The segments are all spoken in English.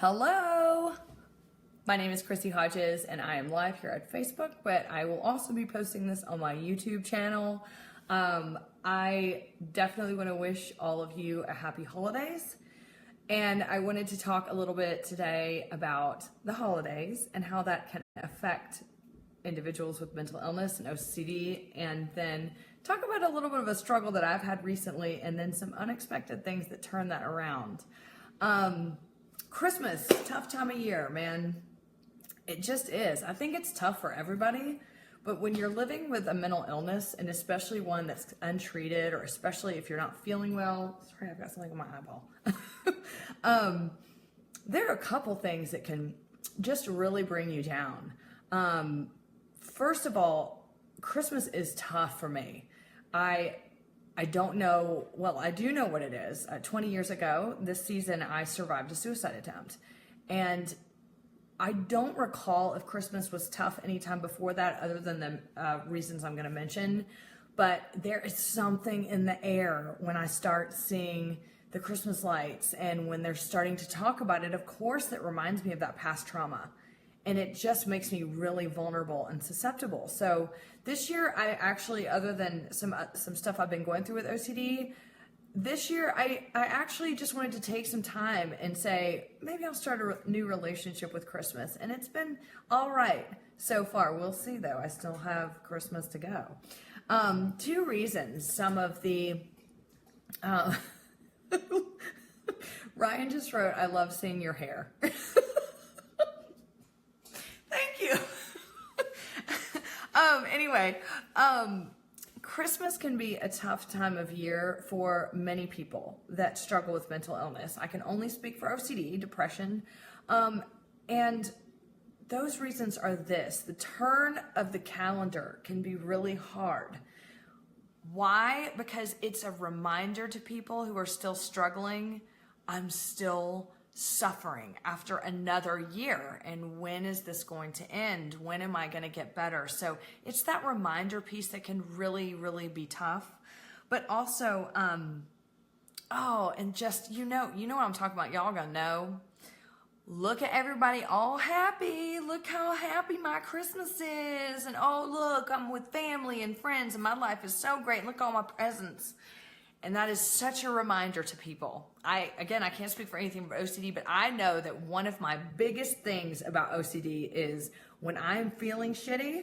Hello! My name is Chrissy Hodges and I am live here at Facebook, but I will also be posting this on my YouTube channel. I definitely want to wish all of you a happy holidays. And I wanted to talk a little bit today about the holidays and how that can affect individuals with mental illness and OCD, and then talk about a little bit of a struggle that I've had recently and then some unexpected things that turn that around. Christmas, tough time of year, man. It just is. I think it's tough for everybody, but when you're living with a mental illness, and especially one that's untreated, or especially if you're not feeling well, sorry, I've got something on my eyeball. There are a couple things that can just really bring you down. First of all, Christmas is tough for me. I don't know, well, I do know what it is. 20 years ago, this season, I survived a suicide attempt. And I don't recall if Christmas was tough anytime before that, other than the reasons I'm going to mention. But there is something in the air when I start seeing the Christmas lights, and when they're starting to talk about it, of course, that reminds me of that past trauma. And it just makes me really vulnerable and susceptible. So this year, I actually, other than some stuff I've been going through with OCD, this year I actually just wanted to take some time and say, maybe I'll start a new relationship with Christmas. And it's been all right so far. We'll see, though. I still have Christmas to go. Two reasons. Some of the... Ryan just wrote, I love seeing your hair. Anyway, Christmas can be a tough time of year for many people that struggle with mental illness. I can only speak for OCD, depression, and those reasons are this. The turn of the calendar can be really hard. Why? Because it's a reminder to people who are still struggling, I'm still suffering after another year, and when is this going to end? When am I going to get better? So it's that reminder piece that can really, really be tough. But also, and just, you know what I'm talking about. Y'all gonna know. Look at everybody all happy. Look how happy my Christmas is. And oh, look, I'm with family and friends and my life is so great. Look at all my presents. And that is such a reminder to people. I can't speak for anything but OCD, but I know that one of my biggest things about OCD is when I'm feeling shitty,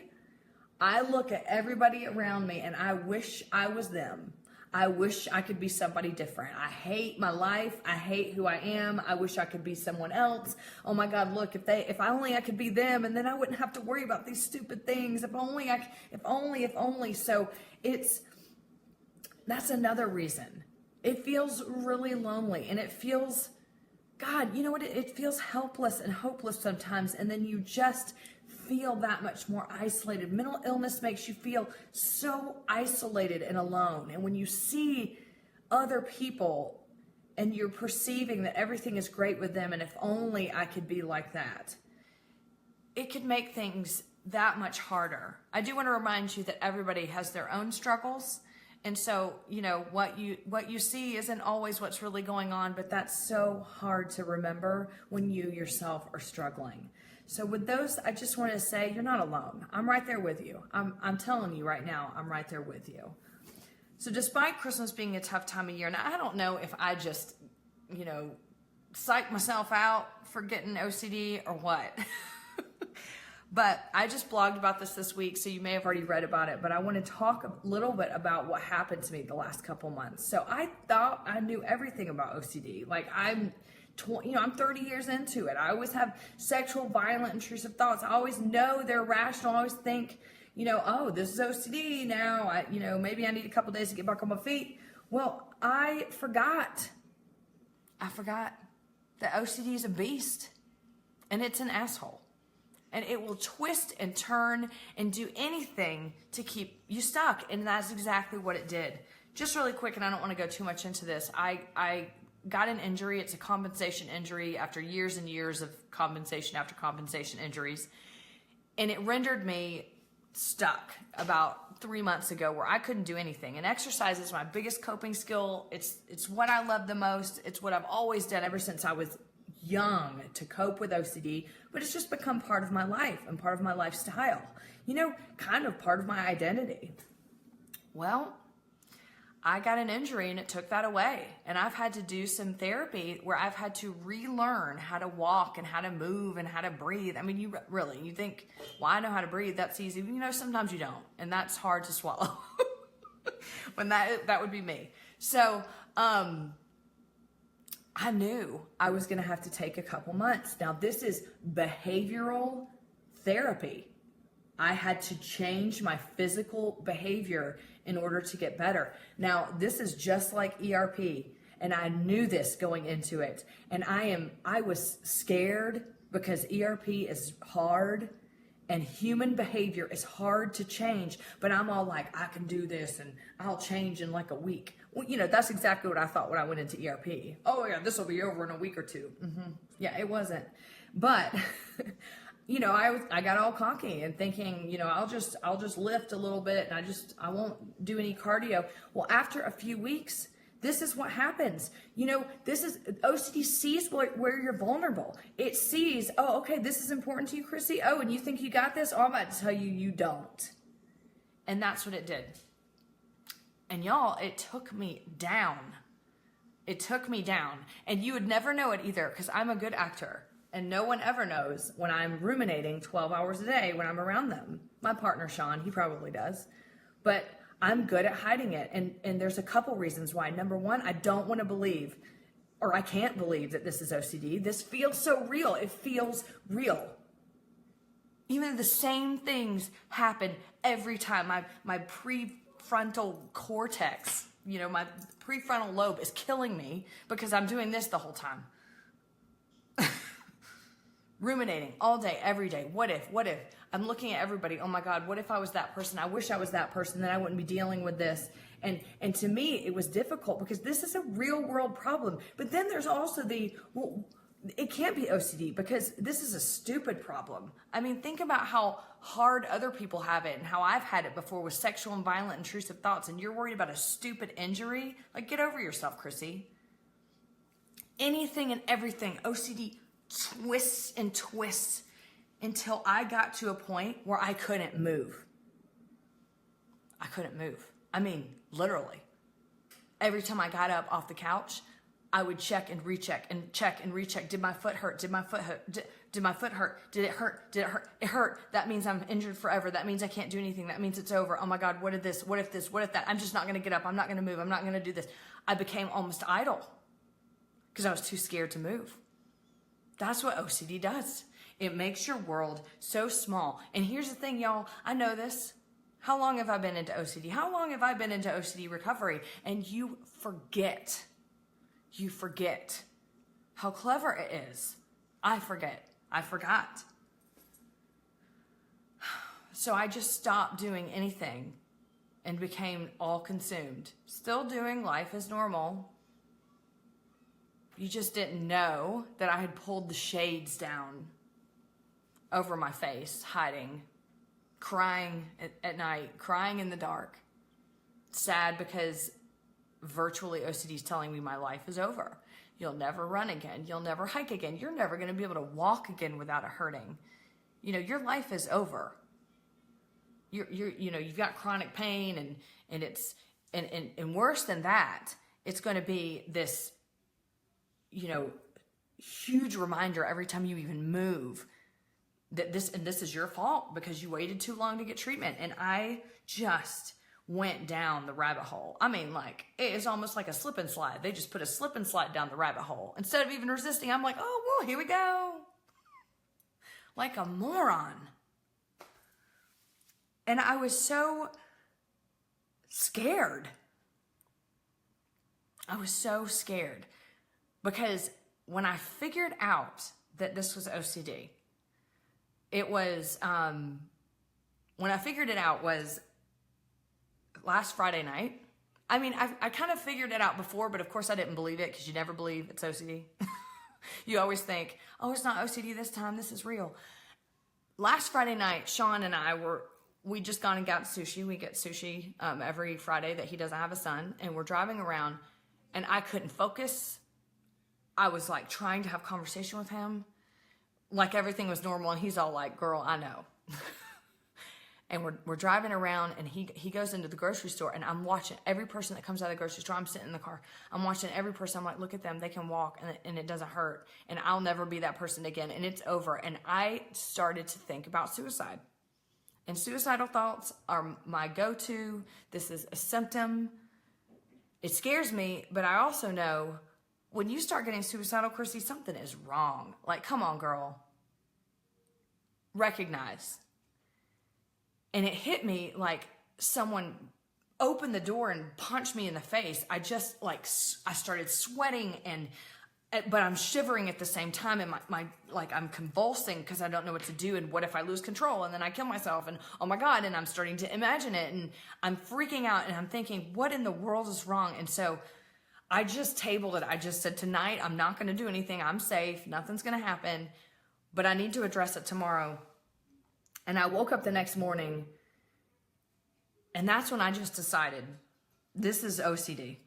I look at everybody around me and I wish I was them. I wish I could be somebody different. I hate my life. I hate who I am. I wish I could be someone else. Oh my God, look, if only I could be them, and then I wouldn't have to worry about these stupid things. If only. So that's another reason. It feels really lonely, and it feels, God, you know what? It feels helpless and hopeless sometimes, and then you just feel that much more isolated. Mental illness makes you feel so isolated and alone. And when you see other people and you're perceiving that everything is great with them, and if only I could be like that, it could make things that much harder. I do want to remind you that everybody has their own struggles. And so, what you see isn't always what's really going on, but that's so hard to remember when you yourself are struggling. So with those, I just want to say, you're not alone. I'm right there with you. I'm telling you right now, I'm right there with you. So despite Christmas being a tough time of year, now I don't know if I just, psych myself out for getting OCD or what. But I just blogged about this week, so you may have already read about it, but I want to talk a little bit about what happened to me the last couple months. So I thought I knew everything about OCD. Like I'm 30 years into it. I always have sexual, violent, intrusive thoughts. I always know they're rational. I always think, oh, this is OCD now. Maybe I need a couple days to get back on my feet. Well, I forgot that OCD is a beast, and it's an asshole. And it will twist and turn and do anything to keep you stuck. And that's exactly what it did. Just really quick, and I don't want to go too much into this. I got an injury. It's a compensation injury after years and years of compensation after compensation injuries. And it rendered me stuck about 3 months ago where I couldn't do anything. And exercise is my biggest coping skill. It's what I love the most. It's what I've always done ever since I was young to cope with OCD, but it's just become part of my life and part of my lifestyle, kind of part of my identity. Well, I got an injury and it took that away. And I've had to do some therapy where I've had to relearn how to walk and how to move and how to breathe. I mean, you think, well, I know how to breathe. That's easy. Sometimes you don't. And that's hard to swallow. When that would be me. So, I knew I was going to have to take a couple months. Now, this is behavioral therapy. I had to change my physical behavior in order to get better. Now, this is just like ERP, and I knew this going into it. And I was scared because ERP is hard and human behavior is hard to change, but I'm all like, I can do this and I'll change in like a week. Well, that's exactly what I thought when I went into ERP. Oh yeah, this will be over in a week or two. Yeah, it wasn't. But I got all cocky and thinking, I'll just lift a little bit and I won't do any cardio. Well, after a few weeks, this is what happens. This is OCD sees where you're vulnerable. It sees, oh, okay, this is important to you, Chrissy. Oh, and you think you got this? Oh, I'm about to tell you, you don't. And that's what it did. And y'all, it took me down. It took me down. And you would never know it either because I'm a good actor. And no one ever knows when I'm ruminating 12 hours a day when I'm around them. My partner, Sean, he probably does. But I'm good at hiding it. And there's a couple reasons why. Number one, I don't want to believe, or I can't believe that this is OCD. This feels so real. It feels real. Even the same things happen every time. My prefrontal cortex, my prefrontal lobe is killing me because I'm doing this the whole time. Ruminating all day, every day. What if? I'm looking at everybody. Oh my God, what if I was that person? I wish I was that person. Then I wouldn't be dealing with this. And to me, it was difficult because this is a real world problem. But then there's also it can't be OCD because this is a stupid problem. I mean, think about how hard other people have it and how I've had it before with sexual and violent intrusive thoughts. And you're worried about a stupid injury? Like, get over yourself, Chrissy. Anything and everything, OCD twists and twists until I got to a point where I couldn't move. I couldn't move. I mean, literally. Every time I got up off the couch, I would check and recheck and check and recheck. Did my foot hurt? Did my foot hurt? Did my foot hurt? Did it hurt? Did it hurt? It hurt. That means I'm injured forever. That means I can't do anything. That means it's over. Oh my God, what if this? What if this? What if that? I'm just not going to get up. I'm not going to move. I'm not going to do this. I became almost idle because I was too scared to move. That's what OCD does. It makes your world so small. And here's the thing, y'all. I know this. How long have I been into OCD? How long have I been into OCD recovery? And you forget. You forget how clever it is. I forget. I forgot. So I just stopped doing anything and became all consumed. Still doing life as normal. You just didn't know that I had pulled the shades down over my face, hiding, crying at night, crying in the dark, sad because virtually OCD is telling me my life is over. You'll never run again. You'll never hike again. You're never going to be able to walk again without it hurting. Your life is over. You've got chronic pain and it's, and worse than that, it's going to be this, huge reminder every time you even move that this is your fault because you waited too long to get treatment. And I just went down the rabbit hole. I mean, like, it is almost like a slip and slide. They just put a slip and slide down the rabbit hole. Instead of even resisting, I'm like, oh, well, here we go. Like a moron. And I was so scared. I was so scared because when I figured out that this was OCD, it was, when I figured it out was last Friday night. I mean, I kind of figured it out before, but of course I didn't believe it because you never believe it's OCD. You always think, oh, it's not OCD this time. This is real. Last Friday night, Sean and we just gone and got sushi. We get sushi every Friday that he doesn't have a son. And we're driving around and I couldn't focus. I was like trying to have conversation with him like everything was normal, and he's all like, girl, I know. And we're driving around, and he goes into the grocery store, and I'm watching every person that comes out of the grocery store. I'm sitting in the car. I'm watching every person. I'm like, look at them. They can walk, and it doesn't hurt. And I'll never be that person again. And it's over. And I started to think about suicide. And suicidal thoughts are my go-to. This is a symptom. It scares me, but I also know when you start getting suicidal, Chrissy, something is wrong. Like, come on, girl. Recognize. And it hit me like someone opened the door and punched me in the face. I just like, I started sweating but I'm shivering at the same time, and my like I'm convulsing because I don't know what to do, and what if I lose control and then I kill myself, and oh my God, and I'm starting to imagine it, and I'm freaking out, and I'm thinking, what in the world is wrong? And so I just tabled it. I just said, tonight I'm not going to do anything. I'm safe. Nothing's going to happen, but I need to address it tomorrow. And I woke up the next morning, and that's when I just decided, this is OCD.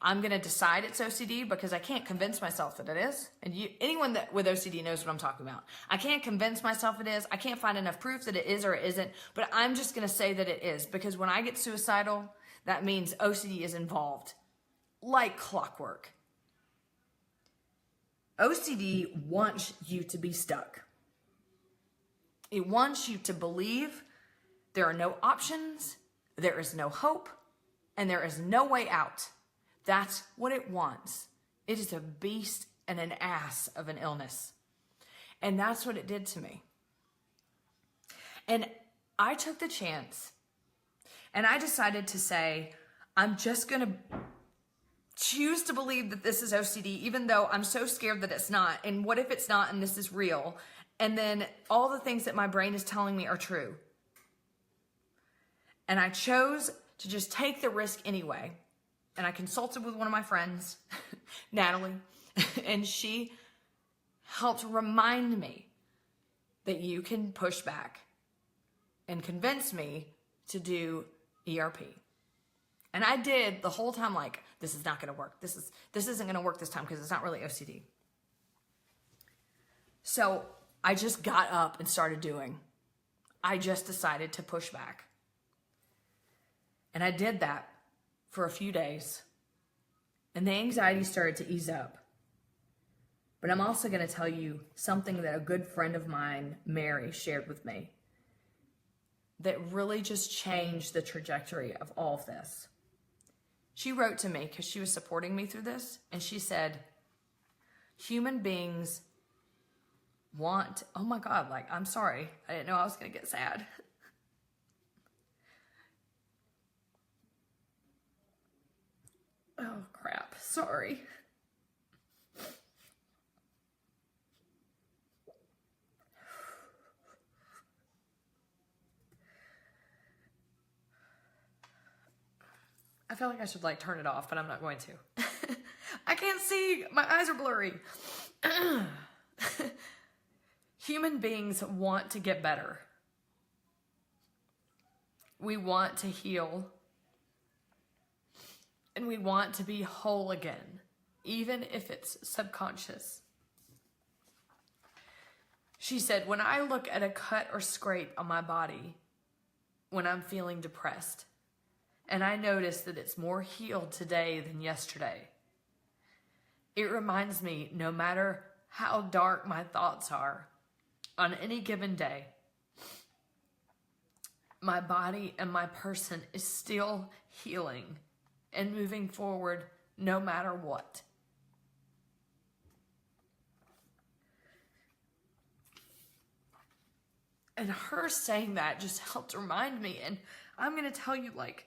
I'm going to decide it's OCD because I can't convince myself that it is. And anyone with OCD knows what I'm talking about. I can't convince myself it is. I can't find enough proof that it is or it isn't. But I'm just going to say that it is, because when I get suicidal, that means OCD is involved. Like clockwork. OCD wants you to be stuck. It wants you to believe there are no options, there is no hope, and there is no way out. That's what it wants. It is a beast and an ass of an illness. And that's what it did to me. And I took the chance, and I decided to say, I'm just going to choose to believe that this is OCD, even though I'm so scared that it's not. And what if it's not and this is real? And then all the things that my brain is telling me are true. And I chose to just take the risk anyway. And I consulted with one of my friends, Natalie, and she helped remind me that you can push back, and convince me to do ERP. And I did the whole time, like, this is not going to work. This isn't going to work this time because it's not really OCD. So I just got up and started doing. I just decided to push back. And I did that for a few days. And the anxiety started to ease up. But I'm also going to tell you something that a good friend of mine, Mary, shared with me that really just changed the trajectory of all of this. She wrote to me because she was supporting me through this, and she said, human beings want, oh my God, like, I'm sorry. I didn't know I was going to get sad. Oh crap, sorry. I feel like I should like turn it off, but I'm not going to. I can't see, my eyes are blurry. Human beings want to get better. We want to heal. And we want to be whole again, even if it's subconscious. She said, when I look at a cut or scrape on my body when I'm feeling depressed, and I notice that it's more healed today than yesterday, it reminds me, no matter how dark my thoughts are on any given day, my body and my person is still healing and moving forward no matter what. And her saying that just helped remind me. And I'm going to tell you, like,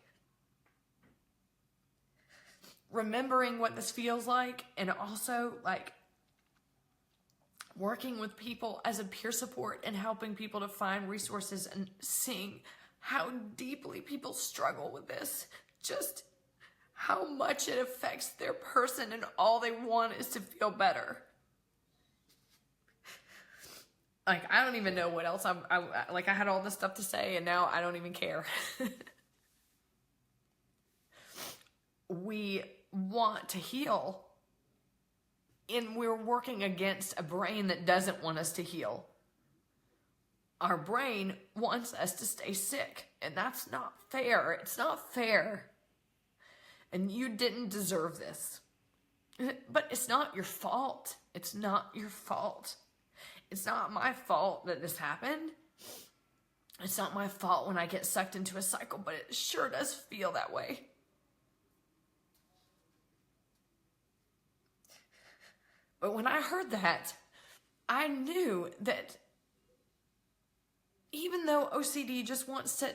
remembering what this feels like, and also like working with people as a peer support and helping people to find resources and seeing how deeply people struggle with this, just how much it affects their person, and all they want is to feel better. Like, I don't even know what else I had all this stuff to say, and now I don't even care. We want to heal. and we're working against a brain that doesn't want us to heal. Our brain wants us to stay sick, and that's not fair. It's not fair. And you didn't deserve this. But it's not your fault. It's not your fault. It's not my fault that this happened. It's not my fault when I get sucked into a cycle, but it sure does feel that way. But when I heard that, I knew that even though OCD just wants to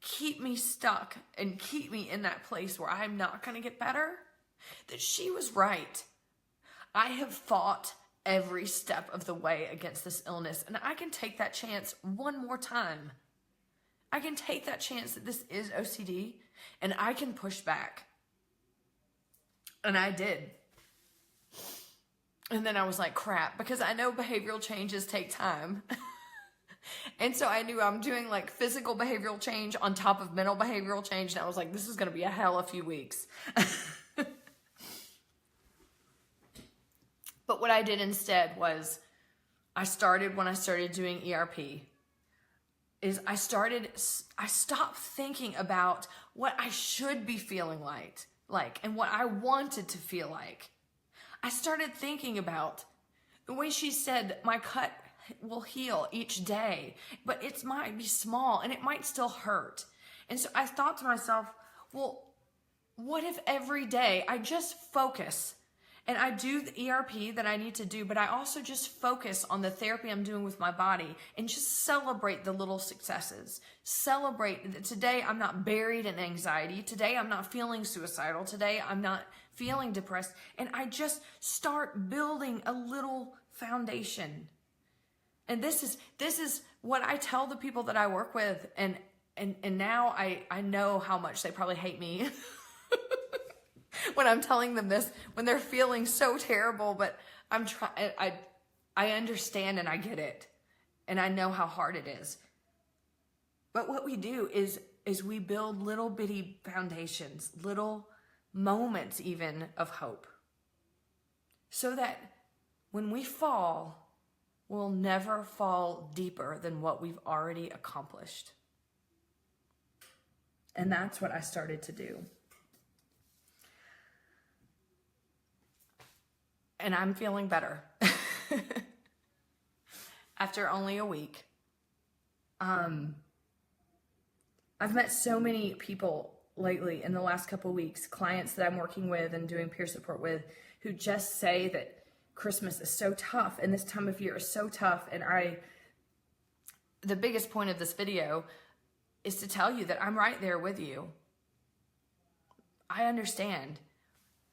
keep me stuck and keep me in that place where I'm not going to get better, that she was right. I have fought every step of the way against this illness, and I can take that chance one more time. I can take that chance that this is OCD, and I can push back. And I did. And then I was like, crap, because I know behavioral changes take time. And so I knew I'm doing like physical behavioral change on top of mental behavioral change. And I was like, this is going to be a hell of a few weeks. But what I did instead was when I started doing ERP, is I stopped thinking about what I should be feeling like and what I wanted to feel like. I started thinking about the way she said my cut will heal each day, but it might be small and it might still hurt. And so I thought to myself, well, what if every day I just focus and I do the ERP that I need to do, but I also just focus on the therapy I'm doing with my body and just celebrate the little successes. Celebrate that today I'm not buried in anxiety. Today I'm not feeling suicidal. Today I'm not feeling depressed. And I just start building a little foundation. And this is what I tell the people that I work with. And now I know how much they probably hate me when I'm telling them this, when they're feeling so terrible, but I understand and I get it. And I know how hard it is. But what we do is we build little bitty foundations, little moments even of hope. So that when we fall, we'll never fall deeper than what we've already accomplished. And that's what I started to do. And I'm feeling better. After only a week. I've met so many people lately in the last couple of weeks, clients that I'm working with and doing peer support with, who just say that Christmas is so tough and this time of year is so tough. And the biggest point of this video is to tell you that I'm right there with you. I understand.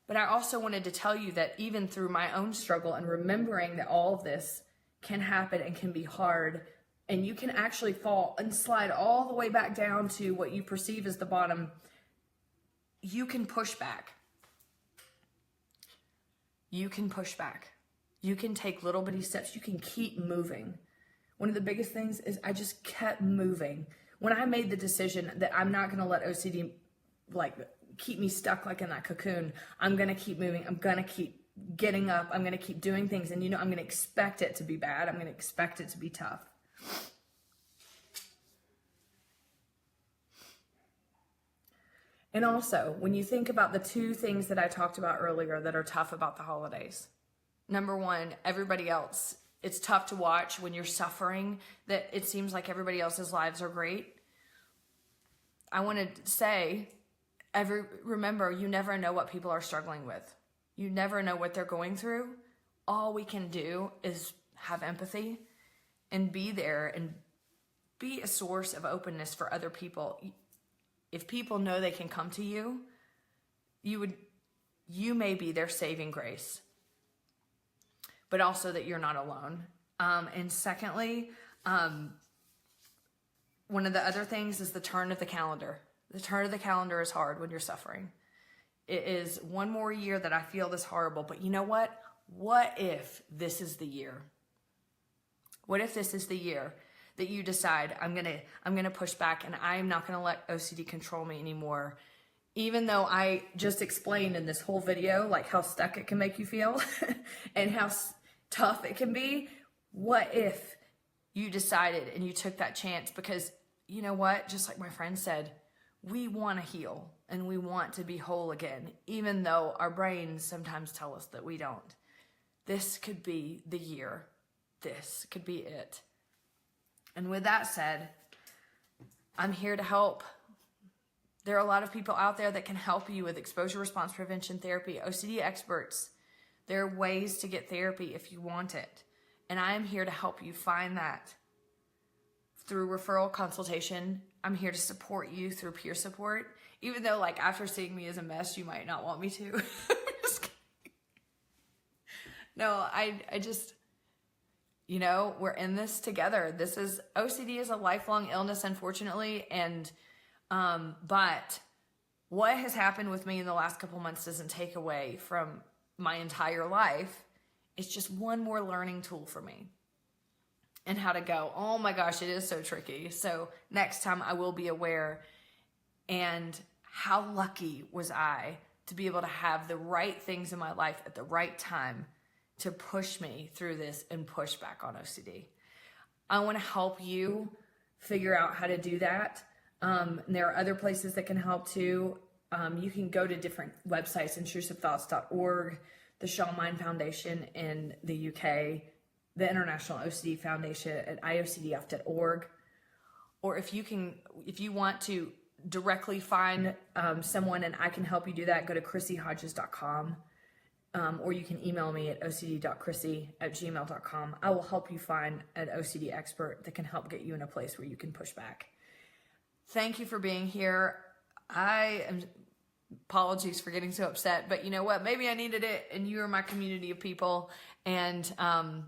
But I also wanted to tell you that even through my own struggle and remembering that all of this can happen and can be hard, and you can actually fall and slide all the way back down to what you perceive as the bottom, you can push back. You can push back. You can take little bitty steps. You can keep moving. One of the biggest things is I just kept moving. When I made the decision that I'm not going to let OCD keep me stuck like in that cocoon, I'm going to keep moving. I'm going to keep getting up. I'm going to keep doing things. And I'm going to expect it to be bad. I'm going to expect it to be tough. And also, when you think about the two things that I talked about earlier that are tough about the holidays. Number one, everybody else. It's tough to watch when you're suffering that it seems like everybody else's lives are great. I want to say, remember, you never know what people are struggling with. You never know what they're going through. All we can do is have empathy and be there and be a source of openness for other people. If people know they can come to you, you may be their saving grace, but also that you're not alone. And secondly, one of the other things is the turn of the calendar. The turn of the calendar is hard when you're suffering. It is one more year that I feel this horrible, but you know what? What if this is the year? What if this is the year that you decide I'm gonna push back and I'm not gonna let OCD control me anymore, even though I just explained in this whole video, like how stuck it can make you feel and how tough it can be, what if you decided and you took that chance? Because you know what, just like my friend said, we want to heal and we want to be whole again, even though our brains sometimes tell us that we don't. This could be the year. This could be it. And with that said, I'm here to help. There are a lot of people out there that can help you with exposure response prevention therapy, OCD experts. There are ways to get therapy if you want it. And I am here to help you find that through referral consultation. I'm here to support you through peer support. Even though, like, after seeing me as a mess, you might not want me to. Just kidding. No, I just, you know, we're in this together. OCD is a lifelong illness, unfortunately. And, but what has happened with me in the last couple months doesn't take away from my entire life. It's just one more learning tool for me and how to go. Oh my gosh, it is so tricky. So next time I will be aware. And how lucky was I to be able to have the right things in my life at the right time to push me through this and push back on OCD. I want to help you figure out how to do that. There are other places that can help too. You can go to different websites, intrusivethoughts.org, the Shawn Mind Foundation in the UK, the International OCD Foundation at iocdf.org. Or if you want to directly find someone and I can help you do that, go to chrissyhodges.com. Or you can email me at ocd.chrissy@gmail.com. I will help you find an OCD expert that can help get you in a place where you can push back. Thank you for being here. Apologies for getting so upset, but you know what? Maybe I needed it, and you are my community of people, and I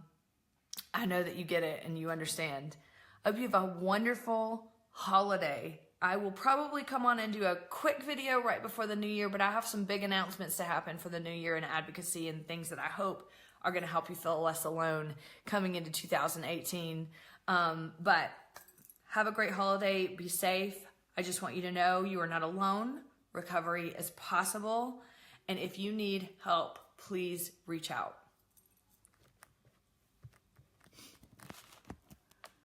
know that you get it and you understand. I hope you have a wonderful holiday. I will probably come on and do a quick video right before the new year, but I have some big announcements to happen for the new year and advocacy and things that I hope are going to help you feel less alone coming into 2018. But have a great holiday. Be safe. I just want you to know you are not alone. Recovery is possible. And if you need help, please reach out.